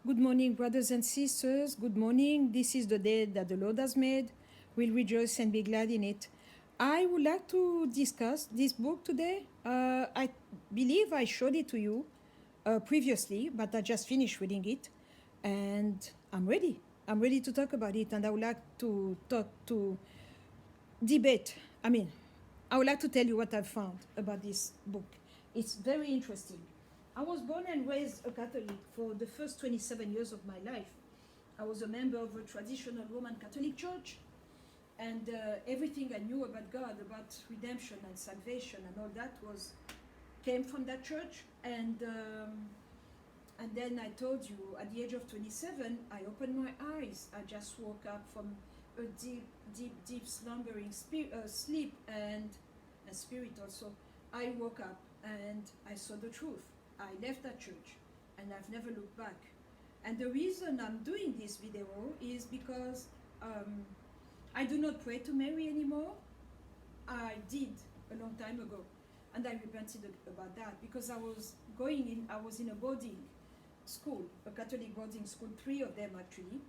Good morning, brothers and sisters. Good morning. This is the day that the Lord has made. We'll rejoice and be glad in it. I would like to discuss this book today. I believe I showed it to you previously, but I just finished reading it, and I'm ready. I'm ready to talk about it, and I would like to talk to debate. I would like to tell you what I've found about this book. It's very interesting. I was born and raised a Catholic for the first 27 years of my life. I was a member of a traditional Roman Catholic church, and everything I knew about God, about redemption and salvation and all that came from that church. And then I told you, at the age of 27, I opened my eyes. I just woke up from a deep, deep, deep slumbering sleep and spirit also. I woke up and I saw the truth. I left that church and I've never looked back. And the reason I'm doing this video is because I do not pray to Mary anymore. I did a long time ago, and I repented about that because I was in a boarding school, a Catholic boarding school, 3 of them actually,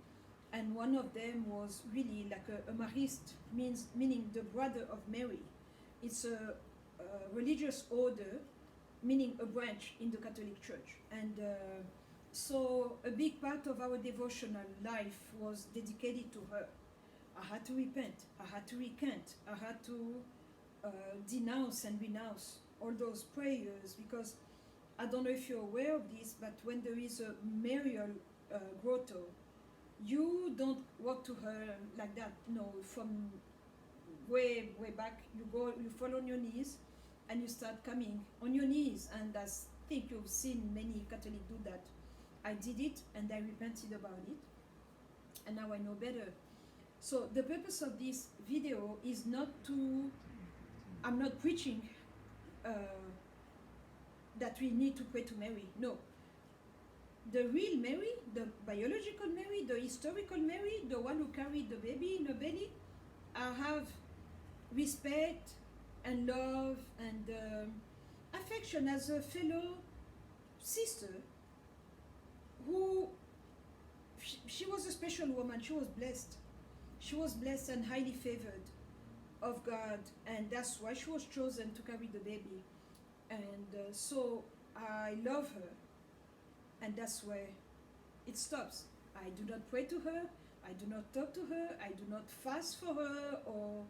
and one of them was really like a Marist, meaning the brother of Mary. It's a religious order, meaning a branch in the Catholic Church, and so a big part of our devotional life was dedicated to her. I had to repent, I had to recant, I had to denounce and renounce all those prayers, because I don't know if you're aware of this, but when there is a Marial grotto, you don't walk to her like that. No, from way back, you fall on your knees, and you start coming on your knees. And I think you've seen many Catholics do that. I did it, and I repented about it, and now I know better. So the purpose of this video is not to, I'm not preaching that we need to pray to Mary. No. The real Mary, the biological Mary, the historical Mary, the one who carried the baby in her belly, I have respect and love and affection as a fellow sister who, she was a special woman. She was blessed. She was blessed and highly favored of God, and that's why she was chosen to carry the baby. And so I love her, and that's where it stops. I do not pray to her, I do not talk to her, I do not fast for her or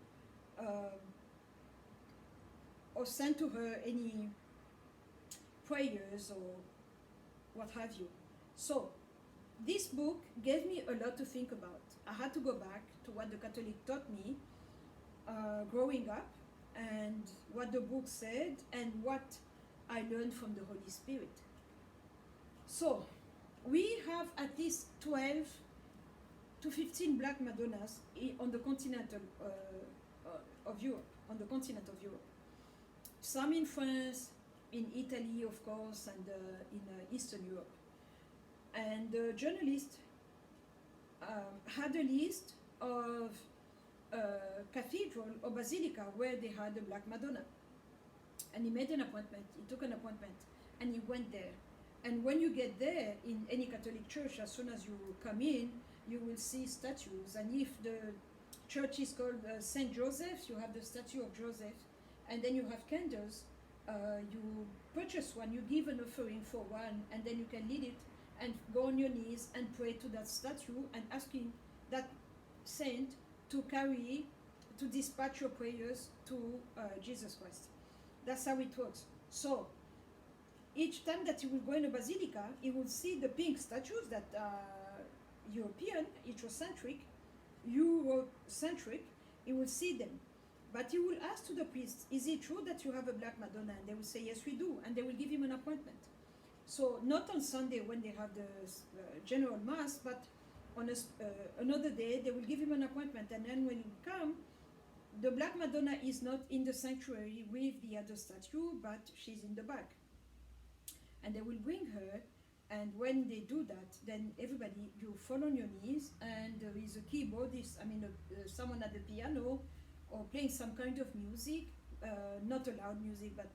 send to her any prayers or what have you. So this book gave me a lot to think about. I had to go back to what the Catholic taught me growing up, and what the book said, and what I learned from the Holy Spirit. So we have at least 12 to 15 Black Madonnas on the continent of Europe, Some in France, in Italy, of course, and in Eastern Europe. And the journalist had a list of cathedral or basilica where they had a Black Madonna. And he made an appointment, he took an appointment, and he went there. And when you get there, in any Catholic church, as soon as you come in, you will see statues. And if the church is called Saint Joseph, you have the statue of Joseph. And then you have candles. You purchase one, you give an offering for one, and then you can lead it and go on your knees and pray to that statue and asking that saint to dispatch your prayers to Jesus Christ. That's how it works. So each time that you will go in a basilica, you will see the pink statues that are European, Eurocentric, you will see them. But you will ask to the priest, is it true that you have a Black Madonna? And they will say, yes, we do. And they will give him an appointment. So not on Sunday when they have the general mass, but on another day, they will give him an appointment. And then when you come, the Black Madonna is not in the sanctuary with the other statue, but she's in the back. And they will bring her, and when they do that, then everybody, you fall on your knees, and there is a keyboardist, someone at the piano, or playing some kind of music, not a loud music, but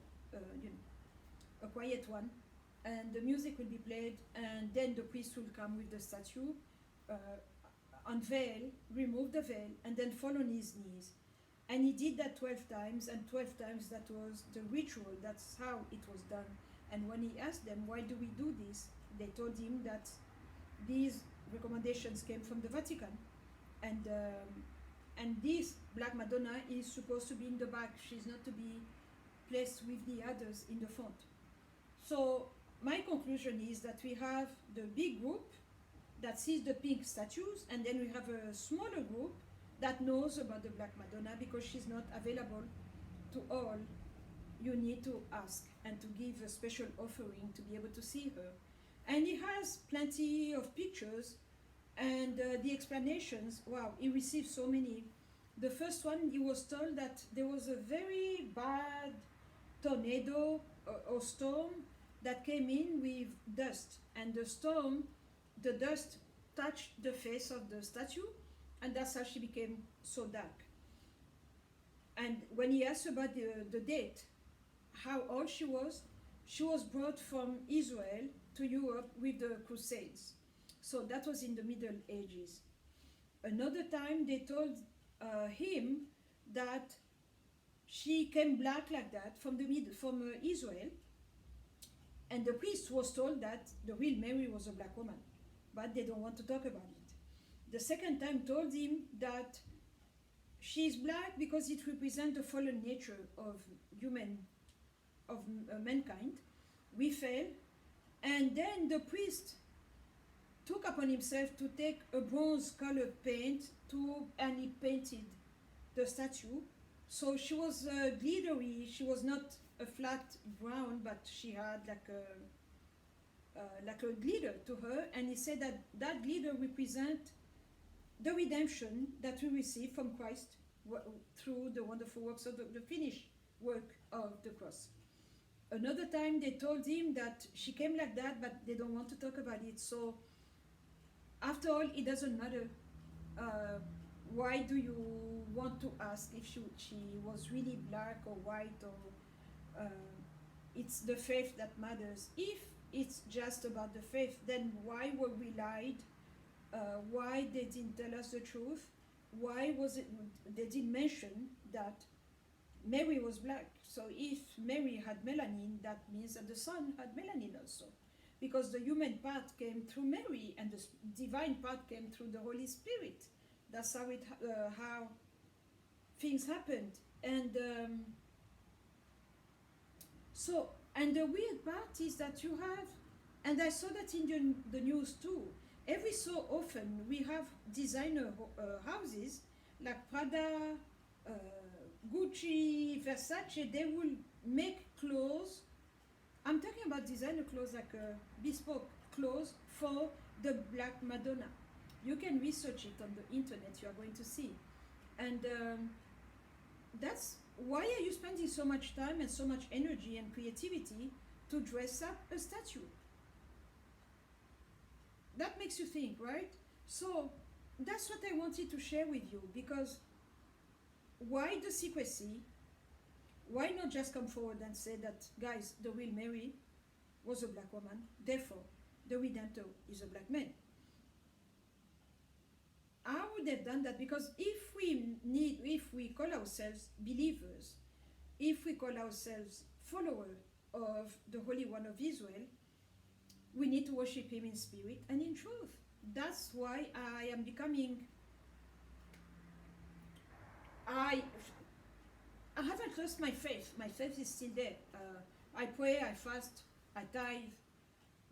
a quiet one. and the music will be played, and then the priest will come with the statue, uh, unveil, remove the veil, and then fall on his knees. And he did that 12 times, and 12 times that was the ritual, that's how it was done. And when he asked them, why do we do this? They told him that these recommendations came from the Vatican. And this Black Madonna is supposed to be in the back. She's not to be placed with the others in the front. So my conclusion is that we have the big group that sees the pink statues, and then we have a smaller group that knows about the Black Madonna because she's not available to all. You need to ask and to give a special offering to be able to see her. And he has plenty of pictures, and the explanations, wow, he received so many. The first one, he was told that there was a very bad tornado or storm that came in with dust, and the dust touched the face of the statue, and that's how she became so dark. And when he asked about the date, how old she was brought from Israel to Europe with the Crusades. So that was in the Middle Ages. Another time they told him that she came black like that from Israel, and the priest was told that the real Mary was a black woman, but they don't want to talk about it. The second time told him that she is black because it represents the fallen nature of mankind. We fail, and then the priest took upon himself to take a bronze colored paint and he painted the statue. So she was glittery. She was not a flat brown, but she had like a glitter to her. And he said that that glitter represents the redemption that we receive from Christ through the wonderful works of the finished work of the cross. Another time they told him that she came like that, but they don't want to talk about it. So after all, it doesn't matter. Why do you want to ask if she was really black or white, or it's the faith that matters. If it's just about the faith, then why were we lied? Why they didn't tell us the truth? Why was it they didn't mention that Mary was black? So if Mary had melanin, that means that the Son had melanin also, because the human part came through Mary and the divine part came through the Holy Spirit. That's how how things happened. And and the weird part is that you have, and I saw that in the news too, every so often we have designer houses like Prada, Gucci, Versace. They will make clothes. I'm talking about designer clothes, like bespoke clothes for the Black Madonna. You can research it on the internet, you are going to see. And that's why are you spending so much time and so much energy and creativity to dress up a statue? That makes you think, right? So that's what I wanted to share with you, because why the secrecy? Why not just come forward and say that, guys, the real Mary was a black woman, therefore the Redemptor is a black man? I would have done that, because if we call ourselves believers, if we call ourselves followers of the Holy One of Israel, we need to worship him in spirit and in truth. That's why I am becoming, I haven't lost my faith. My faith is still there. I pray, I fast, I tithe,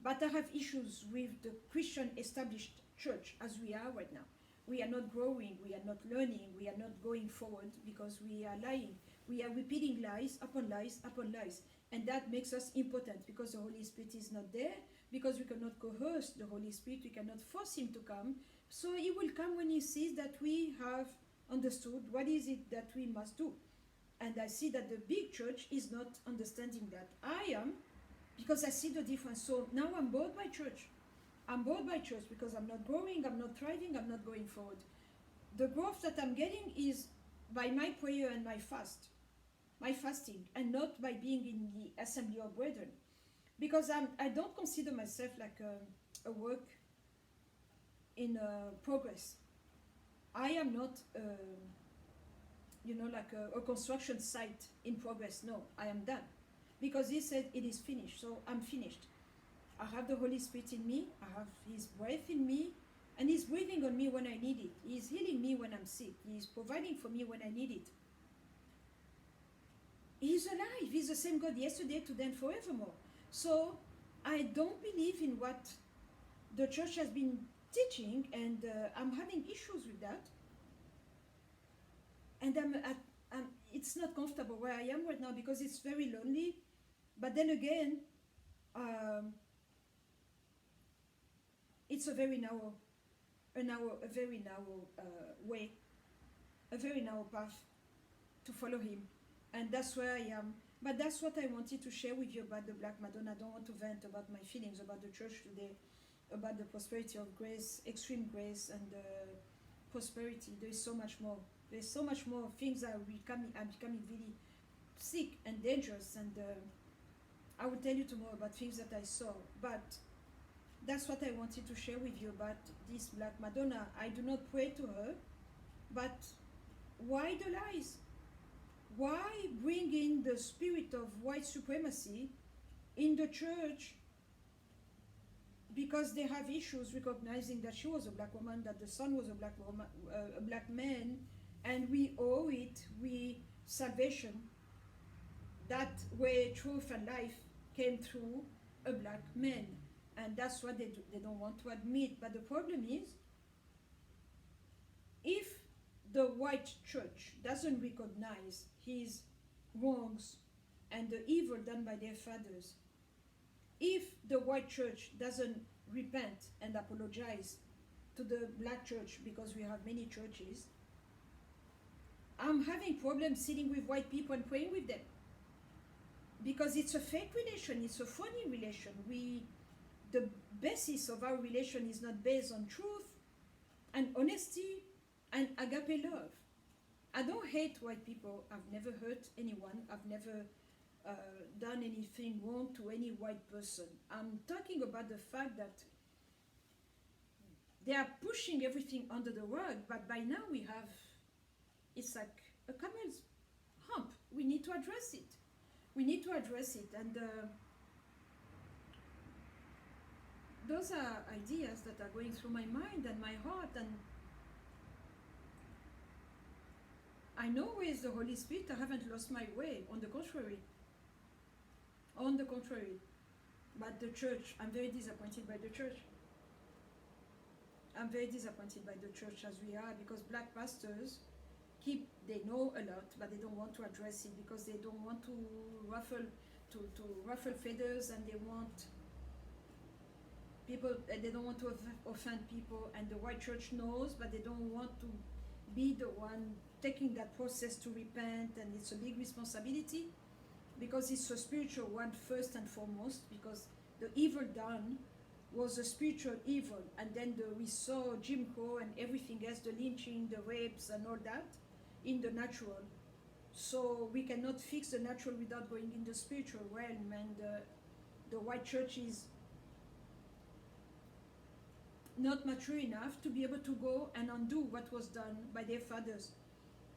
but I have issues with the Christian established church as we are right now. We are not growing, we are not learning, we are not going forward because we are lying. We are repeating lies upon lies upon lies. And that makes us impotent, because the Holy Spirit is not there, because we cannot coerce the Holy Spirit, we cannot force him to come. So he will come when he sees that we have understood what is it that we must do. And I see that the big church is not understanding that. I am, because I see the difference. So now I'm bored by church. I'm bored by church because I'm not growing, I'm not thriving, I'm not going forward. The growth that I'm getting is by my prayer and my fasting, and not by being in the assembly of brethren. because I don't consider myself like a work in progress. I am not, like a construction site in progress. No, I am done. Because he said it is finished, so I'm finished. I have the Holy Spirit in me, I have His breath in me, and He's breathing on me when I need it. He's healing me when I'm sick. He's providing for me when I need it. He's alive. He's the same God yesterday, today, and forevermore. So I don't believe in what the church has been teaching, and I'm having issues with that. And it's not comfortable where I am right now because it's very lonely. But then again, it's a very narrow way, a very narrow path to follow Him, and that's where I am. But that's what I wanted to share with you about the Black Madonna. I don't want to vent about my feelings about the church today, about the prosperity of grace, extreme grace, and prosperity. There is so much more. There's so much more things that are becoming really sick and dangerous, and I will tell you tomorrow about things that I saw. But that's what I wanted to share with you about this Black Madonna. I do not pray to her, but why the lies? Why bring in the spirit of white supremacy in the church? Because they have issues recognizing that she was a black woman, that the son was a black woman, a black man, and we owe it, salvation, that way truth and life came through a black man. And that's what they don't want to admit. But the problem is, if the white church doesn't recognize his wrongs and the evil done by their fathers, if the white church doesn't repent and apologize to the black church, because we have many churches, I'm having problems sitting with white people and praying with them. Because it's a fake relation, it's a phony relation. The basis of our relation is not based on truth and honesty and agape love. I don't hate white people. I've never hurt anyone. I've never done anything wrong to any white person. I'm talking about the fact that they are pushing everything under the rug, but by now it's like a camel's hump. We need to address it. And those are ideas that are going through my mind and my heart, and I know where is the Holy Spirit. I haven't lost my way. On the contrary. But the church, I'm very disappointed by the church. I'm very disappointed by the church as we are, because black pastors they know a lot, but they don't want to address it because they don't want to ruffle feathers, and they don't want to offend people, and the white church knows, but they don't want to be the one taking that process to repent, and it's a big responsibility because it's a spiritual one first and foremost, because the evil done was a spiritual evil, and then we saw Jim Crow and everything else, the lynching, the rapes and all that in the natural. So we cannot fix the natural without going in the spiritual realm, and the white church is not mature enough to be able to go and undo what was done by their fathers,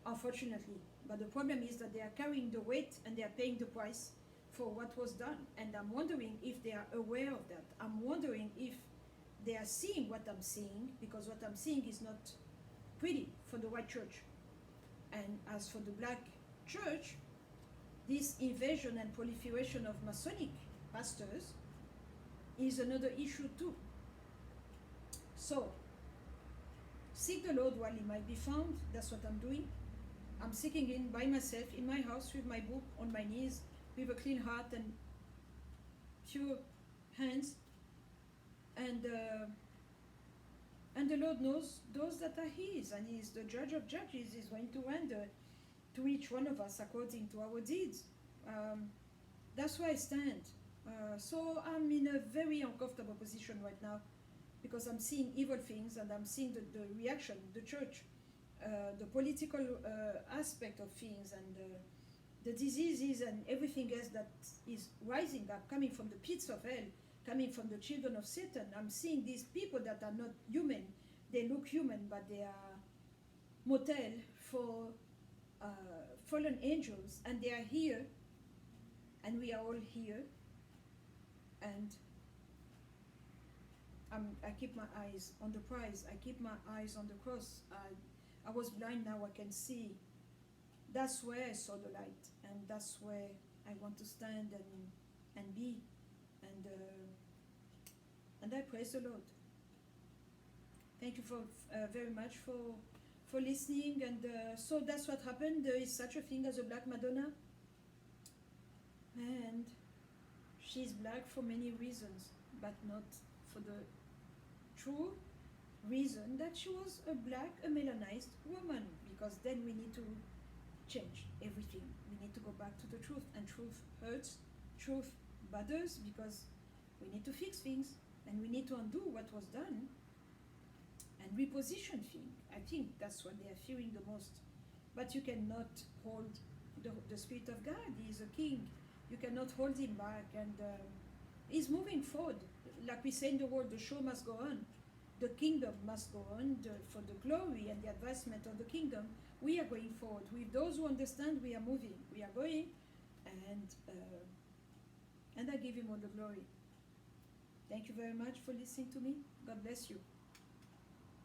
unfortunately. But the problem is that they are carrying the weight and they are paying the price for what was done. And I'm wondering if they are aware of that. I'm wondering if they are seeing what I'm seeing, because what I'm seeing is not pretty for the white church. And as for the black church, this invasion and proliferation of Masonic pastors is another issue too. So, seek the Lord while He might be found. That's what I'm doing. I'm seeking Him by myself in my house with my book on my knees, with a clean heart and pure hands. And the Lord knows those that are His, and He is the judge of judges. He's going to render to each one of us according to our deeds. That's where I stand. So I'm in a very uncomfortable position right now, because I'm seeing evil things, and I'm seeing the reaction, the church, the political aspect of things, and the diseases and everything else that is rising up, coming from the pits of hell, coming from the children of Satan. I'm seeing these people that are not human. They look human, but they are motel for fallen angels, and they are here, and we are all here. And I keep my eyes on the prize. I keep my eyes on the cross. I was blind, now I can see. That's where I saw the light, and that's where I want to stand and be. And I praise the Lord. Thank you for very much for listening. And so that's what happened. There is such a thing as a Black Madonna, and she's black for many reasons, but not for the true reason that she was a black, a melanized woman, because then we need to change everything. We need to go back to the truth, and truth hurts, truth bothers, because we need to fix things, and we need to undo what was done and reposition things. I think that's what they are fearing the most. But you cannot hold the Spirit of God. He is a king. You cannot hold him back, and he's moving forward. Like we say in the world, the show must go on. The kingdom must go on for the glory and the advancement of the kingdom. We are going forward. With those who understand, we are moving. We are going, and I give him all the glory. Thank you very much for listening to me. God bless you.